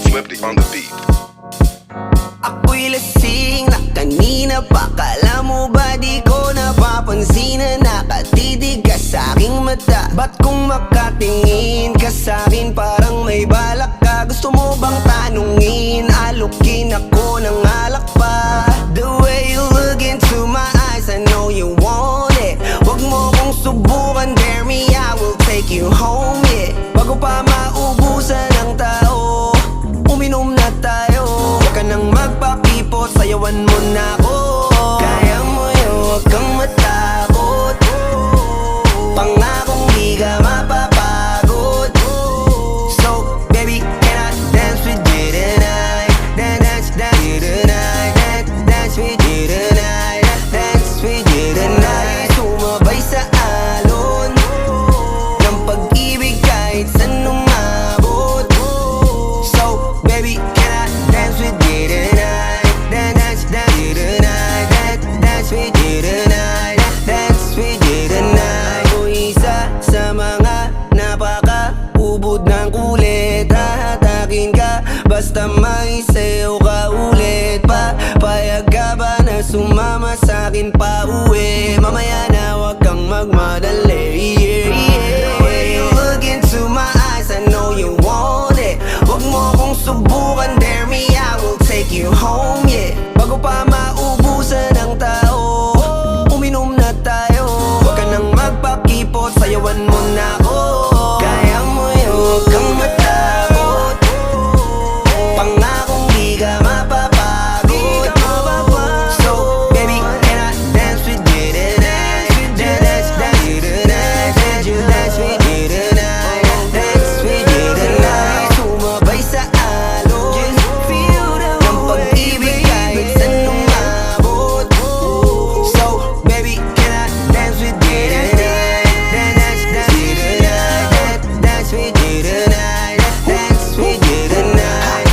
Flipped on the beat. Ako'y lasing na kanina pa. Kala mo ba di ko napapansin na nakatitig ka sa'king mata? Ba't kung makatingin ka sa'kin parang may balak ka? Gusto mo bang tanungin? Alukin ako ng alak pa. The way you look into my eyes, I know you want it. Wag mo kong subukan, dare me, I will take you home, yeah. Bago pa maubusan ng tao, uminom na tayo. Huwag ka nang magpakipot, sayawan mo na ako. Kaya mo yun, huwag kang matakot. Pangakong di ka mapapagod. So, baby, can I dance with you tonight? Dance with you tonight. Dance with you tonight. Dance with you tonight. Sumabay sa alon ng pag-ibig kahit saan umabot. So, baby, can I dance with you tonight? Dance with you tonight. Dance with you tonight. Dance with you tonight. O isa sa mga napaka-ubod ng kulit. Hahatakin ka basta may sayo ka ulit pa. Payag ka ba na sumama sa'kin pa uwi? Mamaya na wag kang magmadali, yeah, yeah. The way you look into my eyes, I know you want it. Wag mo kong subukan, dare me, I will take you home, yeah. Bago pa maubusan ng tao, uminom na tayo. Huwag ka nang magpakipot, sayawan mo na ako. Kaya mo yun, huwag kang matakot. Pangakong di ka mapapagod. So, baby, can I dance with you tonight? Dance with you tonight. Dance with you tonight. Dance with you tonight. Sumabay sa alon ng pag-ibig kahit saan umabot. So, baby, can I dance with you tonight? Dance with you tonight. Dance with you tonight. Dance with you tonight.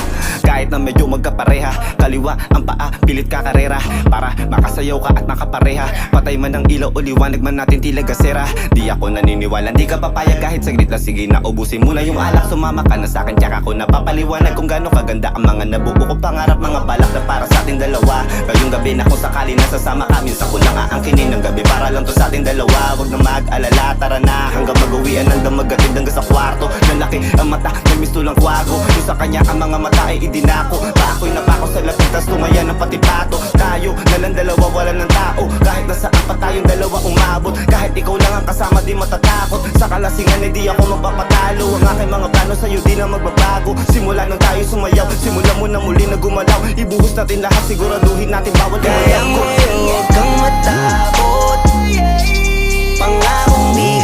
Kahit na medyo magkapareha, kaliwa ang paa, pilit ka karera para makasayaw ka at makapareha. Patay man ang ilaw o liwanag man natin tila gasera. Di ako naniniwala, di ka papayag kahit saglit na. Sige na, ubusin mo na yung alak. Sumama ka na sa'kin, tsaka ako napapaliwanag kung gaano kaganda ang mga nabuo kong pangarap. Mga balak na para sa ating dalawa. Ngayong gabi na kung sakali nasasama kami, sa kulang aangkinin ng gabi para lang to sa ating dalawa. Wag na mag-alala, tara na hanggang mag-uwian ng damagatid hanggang sa kwarto. Lalaki ang mata, may mistulang kwago. Yung sa kanya ang mga mata ay idinako. Pako'y napako sa lapit, tas tumaya ng pati pato. Tayo nalang dalawa, wala ng tao. Kahit nasaan pa tayong dalawa umabot. Kahit ikaw lang ang kasama, di matatakot. Sa kalasingan, di ako magpapatalo. Ang aking mga plano sa'yo, di na magbabago. Simula nang tayo sumayaw, simula mo na muli na gumalaw. Ibuhos natin lahat, siguraduhin natin bawal Kaya mo yun, huwag kang matakot. Pangakong di